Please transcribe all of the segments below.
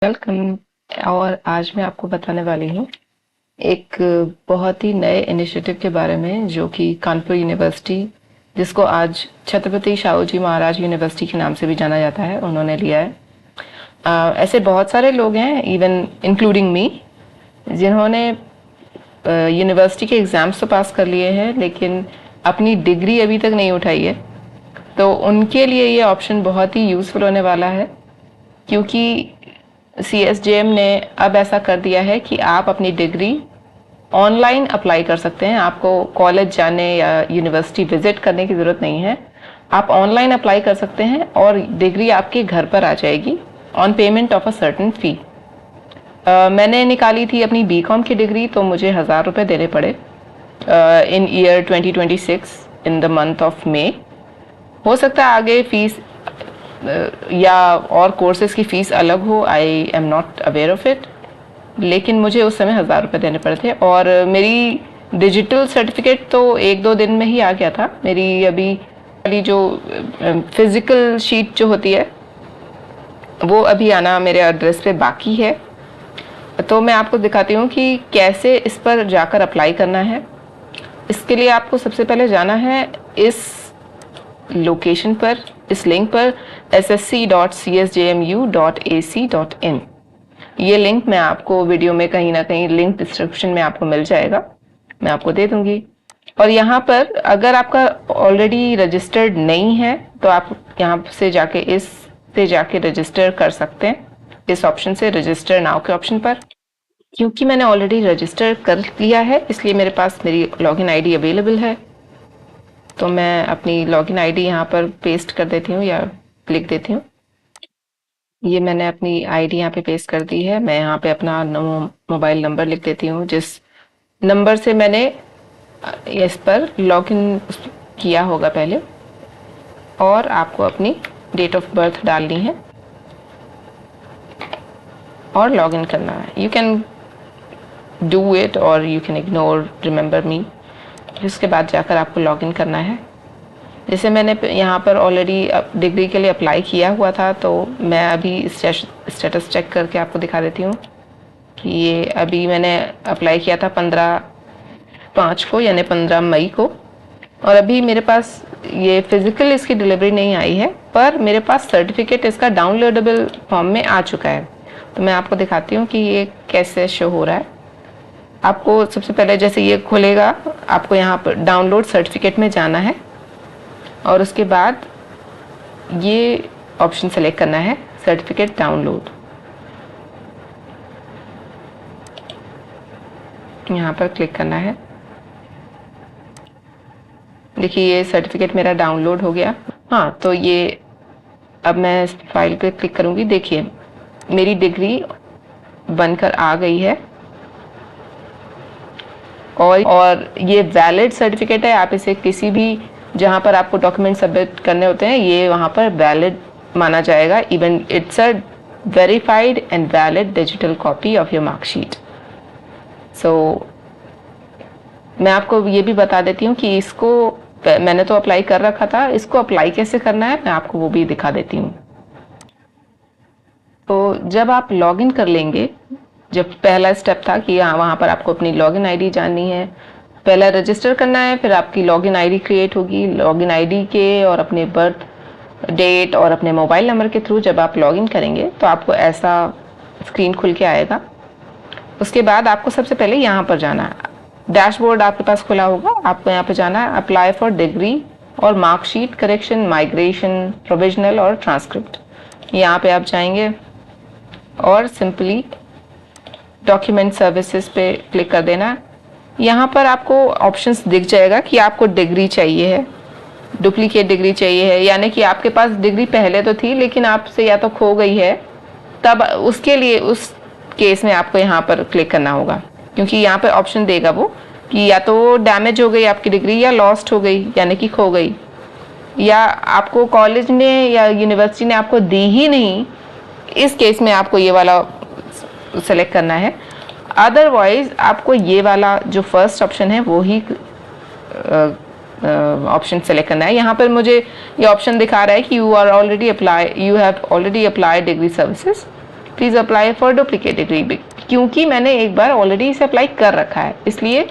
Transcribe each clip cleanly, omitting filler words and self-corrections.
Welcome. और आज मैं आपको बताने वाली हूँ एक बहुत ही नए इनिशिएटिव के बारे में जो कि कानपुर यूनिवर्सिटी, जिसको आज छत्रपति शाहू महाराज यूनिवर्सिटी के नाम से भी जाना जाता है, उन्होंने लिया है। ऐसे बहुत सारे लोग हैं, इवन इंक्लूडिंग मी, जिन्होंने यूनिवर्सिटी के एग्ज़ाम्स तो पास कर लिए हैं लेकिन अपनी डिग्री अभी तक नहीं उठाई है। तो उनके लिए ये ऑप्शन बहुत ही यूज़फुल होने वाला है, क्योंकि CSJM ने अब ऐसा कर दिया है कि आप अपनी डिग्री ऑनलाइन अप्लाई कर सकते हैं। आपको कॉलेज जाने या यूनिवर्सिटी विजिट करने की ज़रूरत नहीं है। आप ऑनलाइन अप्लाई कर सकते हैं और डिग्री आपके घर पर आ जाएगी on payment of a certain fee. मैंने निकाली थी अपनी BCom की डिग्री, तो मुझे 1000 रुपये देने पड़े in year 2026 in the month of May. हो सकता है आगे फीस या और कोर्सेज की फ़ीस अलग हो, I am not aware of it, लेकिन मुझे उस समय 1000 रुपये देने पड़े थे। और मेरी डिजिटल सर्टिफिकेट तो 1-2 दिन में ही आ गया था। मेरी अभी वाली जो फिज़िकल शीट जो होती है वो अभी आना मेरे एड्रेस पे बाकी है। तो मैं आपको दिखाती हूँ कि कैसे इस पर जाकर अप्लाई करना है। इसके लिए आपको सबसे पहले जाना है इस लोकेशन पर, इस लिंक पर, ssc.csjmu.ac.in। ये लिंक मैं आपको वीडियो में कहीं ना कहीं लिंक डिस्क्रिप्शन में आपको मिल जाएगा, मैं आपको दे दूंगी। और यहाँ पर अगर आपका ऑलरेडी रजिस्टर्ड नहीं है तो आप यहाँ से जाके रजिस्टर कर सकते हैं, इस ऑप्शन से, रजिस्टर नाउ के ऑप्शन पर। क्योंकि मैंने ऑलरेडी रजिस्टर कर लिया है इसलिए मेरे पास मेरी लॉगिन आईडी अवेलेबल है। तो मैं अपनी लॉगिन आईडी यहाँ पर पेस्ट कर देती हूँ या लिख देती हूँ। ये मैंने अपनी आईडी यहाँ पे पेस्ट कर दी है। मैं यहाँ पे अपना मोबाइल नंबर लिख देती हूँ, जिस नंबर से मैंने इस पर लॉगिन किया होगा पहले। और आपको अपनी डेट ऑफ बर्थ डालनी है और लॉगिन करना है। यू कैन डू इट और यू कैन इग्नोर रिमेंबर मी। जिसके बाद जाकर आपको लॉगिन करना है। जैसे मैंने यहाँ पर ऑलरेडी डिग्री के लिए अप्लाई किया हुआ था, तो मैं अभी स्टेटस चेक करके आपको दिखा देती हूँ कि ये अभी मैंने अप्लाई किया था 15/5 को, यानी 15 मई को। और अभी मेरे पास ये फिज़िकल इसकी डिलीवरी नहीं आई है, पर मेरे पास सर्टिफिकेट इसका डाउनलोडेबल फॉर्म में आ चुका है। तो मैं आपको दिखाती हूँ कि ये कैसे शो हो रहा है। आपको सबसे पहले जैसे ये खुलेगा, आपको यहाँ पर डाउनलोड सर्टिफिकेट में जाना है और उसके बाद ये ऑप्शन सेलेक्ट करना है, सर्टिफिकेट डाउनलोड। यहाँ पर क्लिक करना है। देखिए ये सर्टिफिकेट मेरा डाउनलोड हो गया। हाँ, तो ये अब मैं इस फाइल पे क्लिक करूँगी। देखिए मेरी डिग्री बनकर आ गई है और ये वैलिड सर्टिफिकेट है। आप इसे किसी भी, जहाँ पर आपको डॉक्यूमेंट सबमिट करने होते हैं, ये वहाँ पर वैलिड माना जाएगा। Even it's a verified and valid digital copy of your marksheet. So मैं आपको ये भी बता देती हूँ कि इसको मैंने तो अप्लाई कर रखा था, इसको अप्लाई कैसे करना है मैं आपको वो भी दिखा देती हूँ। तो जब आप लॉगिन कर लेंगे, जब पहला स्टेप था कि हाँ वहाँ पर आपको अपनी लॉगिन आईडी जाननी है, पहला रजिस्टर करना है, फिर आपकी लॉगिन आईडी क्रिएट होगी। लॉगिन आईडी के और अपने बर्थ डेट और अपने मोबाइल नंबर के थ्रू जब आप लॉगिन करेंगे तो आपको ऐसा स्क्रीन खुल के आएगा। उसके बाद आपको सबसे पहले यहाँ पर जाना है, डैशबोर्ड आपके पास खुला होगा, आपको यहाँ पर जाना है अप्लाई फॉर डिग्री और मार्कशीट करेक्शन, माइग्रेशन, प्रोविजनल और ट्रांसक्रिप्ट। यहाँ पे आप जाएंगे और सिंपली डॉक्यूमेंट सर्विसेज पे क्लिक कर देना। यहाँ पर आपको ऑप्शंस दिख जाएगा कि आपको डिग्री चाहिए है, डुप्लीकेट डिग्री चाहिए है, यानी कि आपके पास डिग्री पहले तो थी लेकिन आपसे या तो खो गई है, तब उसके लिए उस केस में आपको यहाँ पर क्लिक करना होगा। क्योंकि यहाँ पर ऑप्शन देगा वो कि या तो डैमेज हो गई आपकी डिग्री, या लॉस्ट हो गई यानी कि खो गई, या आपको कॉलेज ने या यूनिवर्सिटी ने आपको दी ही नहीं। इस केस में आपको ये वाला सेलेक्ट करना है। अदरवाइज आपको ये वाला जो फर्स्ट ऑप्शन है वो ही ऑप्शन सेलेक्ट करना है। यहाँ पर मुझे ये ऑप्शन दिखा रहा है कि you have already applied degree services, please apply for duplicate degree, क्योंकि मैंने एक बार ऑलरेडी इसे अप्लाई कर रखा है, इसलिए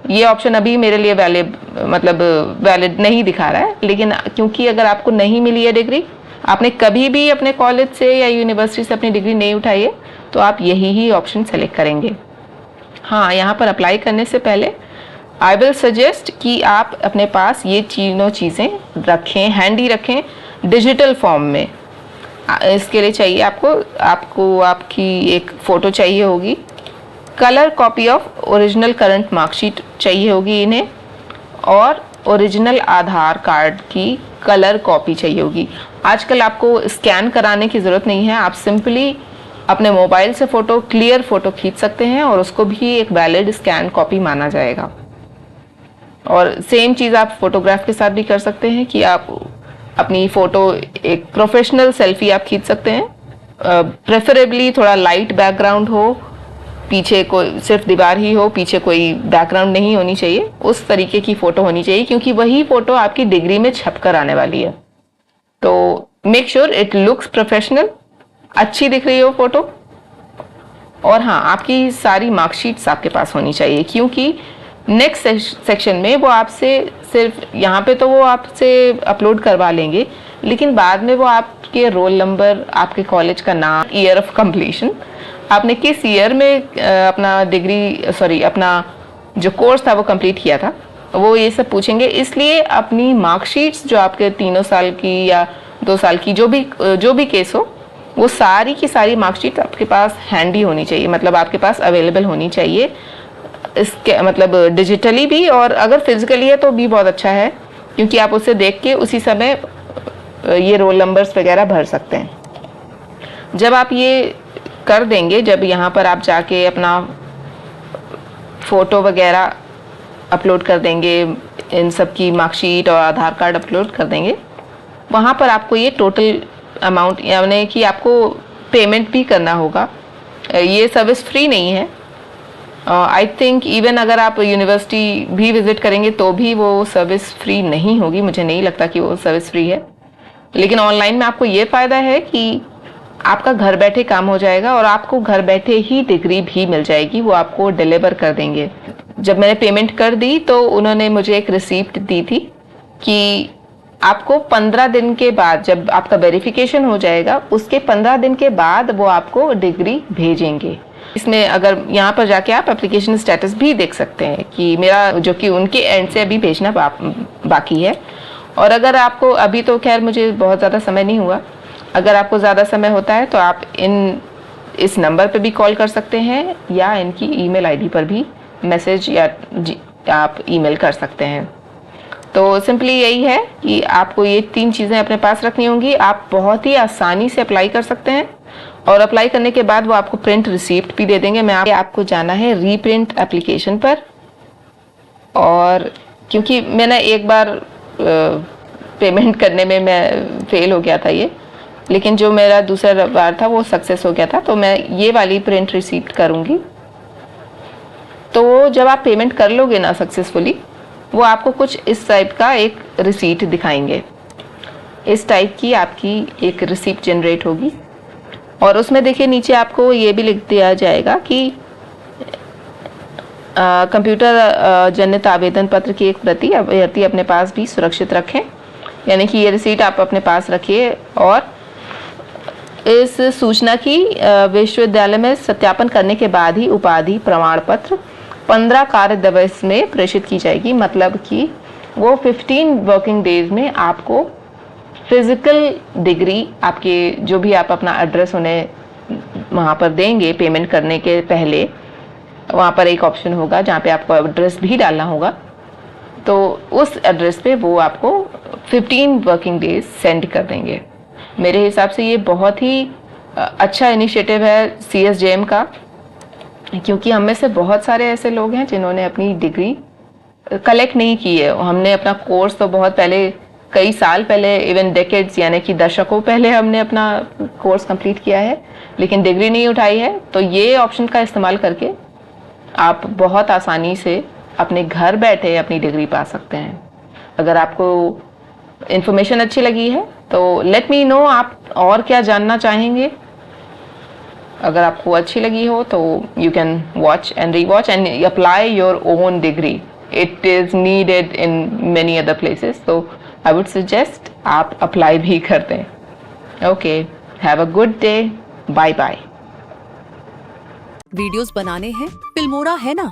ये ऑप्शन अभी मेरे लिए वैलिड नहीं दिखा रहा है। लेकिन क्योंकि अगर आपको नहीं मिली है डिग्री, आपने कभी भी अपने कॉलेज से या यूनिवर्सिटी से अपनी डिग्री नहीं उठाई है, तो आप यही ही ऑप्शन सेलेक्ट करेंगे। हाँ, यहाँ पर अप्लाई करने से पहले आई विल सजेस्ट कि आप अपने पास ये तीनों चीज़ें रखें, हैंडी रखें, डिजिटल फॉर्म में। इसके लिए चाहिए आपको आपकी एक फ़ोटो चाहिए होगी, colour copy of original current marksheet चाहिए होगी इन्हें, और ओरिजिनल आधार कार्ड की कलर कॉपी चाहिए होगी। आजकल आपको स्कैन कराने की ज़रूरत नहीं है, आप सिंपली अपने मोबाइल से क्लियर फ़ोटो खींच सकते हैं और उसको भी एक वैलिड स्कैन कॉपी माना जाएगा। और सेम चीज़ आप फोटोग्राफ के साथ भी कर सकते हैं कि आप अपनी फ़ोटो एक प्रोफेशनल सेल्फी आप खींच सकते हैं, प्रेफरेबली थोड़ा लाइट बैकग्राउंड हो, पीछे कोई सिर्फ दीवार ही हो, पीछे कोई बैकग्राउंड नहीं होनी चाहिए, उस तरीके की फ़ोटो होनी चाहिए, क्योंकि वही फ़ोटो आपकी डिग्री में छप कर आने वाली है। तो make sure it looks professional, अच्छी दिख रही हो फ़ोटो। और हाँ, आपकी सारी मार्कशीट्स आपके पास होनी चाहिए, क्योंकि नेक्स्ट सेक्शन में वो आपसे सिर्फ यहाँ पे तो वो आपसे अपलोड करवा लेंगे, लेकिन बाद में वो आपके रोल नंबर, आपके कॉलेज का नाम, ईयर ऑफ कंप्लीशन, आपने किस ईयर में अपना जो कोर्स था वो कंप्लीट किया था, वो ये सब पूछेंगे। इसलिए अपनी मार्कशीट्स जो आपके 3 साल की या 2 साल की जो भी केस हो, वो सारी की सारी मार्कशीट आपके पास हैंडी होनी चाहिए, मतलब आपके पास अवेलेबल होनी चाहिए, इसके मतलब डिजिटली भी, और अगर फिजिकली है तो भी बहुत अच्छा है, क्योंकि आप उसे देख के उसी समय ये रोल नंबर्स वगैरह भर सकते हैं। जब आप ये कर देंगे, जब यहाँ पर आप जाके अपना फ़ोटो वगैरह अपलोड कर देंगे, इन सब की मार्कशीट और आधार कार्ड अपलोड कर देंगे, वहाँ पर आपको ये टोटल अमाउंट, यानी कि आपको पेमेंट भी करना होगा। ये सर्विस फ्री नहीं है। आई थिंक इवन अगर आप यूनिवर्सिटी भी विजिट करेंगे तो भी वो सर्विस फ्री नहीं होगी, मुझे नहीं लगता कि वो सर्विस फ्री है। लेकिन ऑनलाइन में आपको ये फ़ायदा है कि आपका घर बैठे काम हो जाएगा और आपको घर बैठे ही डिग्री भी मिल जाएगी, वो आपको डिलीवर कर देंगे। जब मैंने पेमेंट कर दी तो उन्होंने मुझे एक रिसीप्ट दी थी कि आपको 15 दिन के बाद, जब आपका वेरिफिकेशन हो जाएगा, उसके 15 दिन के बाद वो आपको डिग्री भेजेंगे। इसमें अगर यहाँ पर जाके आप एप्लीकेशन स्टेटस भी देख सकते हैं कि मेरा, जो कि उनके एंड से अभी भेजना बाकी है। और अगर आपको अभी, तो खैर मुझे बहुत ज़्यादा समय नहीं हुआ, अगर आपको ज़्यादा समय होता है तो आप इस नंबर पे भी कॉल कर सकते हैं, या इनकी ईमेल आईडी पर भी मैसेज या आप ईमेल कर सकते हैं। तो सिंपली यही है कि आपको ये 3 चीज़ें अपने पास रखनी होंगी। आप बहुत ही आसानी से अप्लाई कर सकते हैं, और अप्लाई करने के बाद वो आपको प्रिंट रिसीप्ट भी दे देंगे। आपको जाना है रीप्रिंट एप्लीकेशन पर, और क्योंकि मैंने एक बार पेमेंट करने में मैं फेल हो गया था लेकिन जो मेरा दूसरा बार था वो सक्सेस हो गया था, तो मैं ये वाली प्रिंट रिसीप्ट करूँगी। तो जब आप पेमेंट कर लोगे ना सक्सेसफुली, वो आपको कुछ इस टाइप का एक रिसीट दिखाएंगे। इस टाइप की आपकी एक रिसीप्ट जनरेट होगी, और उसमें देखिए नीचे आपको ये भी लिख दिया जाएगा कि कंप्यूटर जनित आवेदन पत्र की एक प्रति अभ्यर्थी अपने पास भी सुरक्षित रखें, यानी कि ये रिसीट आप अपने पास रखिए, और इस सूचना की विश्वविद्यालय में सत्यापन करने के बाद ही उपाधि प्रमाण पत्र 15 कार्य दिवस में प्रेषित की जाएगी। मतलब कि वो 15 वर्किंग डेज में आपको फिजिकल डिग्री, आपके जो भी आप अपना एड्रेस उन्हें वहाँ पर देंगे पेमेंट करने के पहले, वहाँ पर एक ऑप्शन होगा जहाँ पे आपको एड्रेस भी डालना होगा, तो उस एड्रेस पे वो आपको 15 वर्किंग डेज सेंड कर देंगे। मेरे हिसाब से ये बहुत ही अच्छा इनिशिएटिव है CSJM का, क्योंकि हम में से बहुत सारे ऐसे लोग हैं जिन्होंने अपनी डिग्री कलेक्ट नहीं की है। हमने अपना कोर्स तो बहुत पहले, कई साल पहले, इवन डेकेड्स यानी कि दशकों पहले हमने अपना कोर्स कंप्लीट किया है, लेकिन डिग्री नहीं उठाई है। तो ये ऑप्शन का इस्तेमाल करके आप बहुत आसानी से अपने घर बैठे अपनी डिग्री पा सकते हैं। अगर आपको इन्फॉर्मेशन अच्छी लगी है तो लेट मी नो, आप और क्या जानना चाहेंगे। अगर आपको अच्छी लगी हो तो you can watch and rewatch and apply your own degree. It is needed in many other places, तो आई वुड सजेस्ट आप अप्लाई भी कर दें. Okay, have a good day. Bye bye. Videos बनाने हैं फिल्मोरा है ना.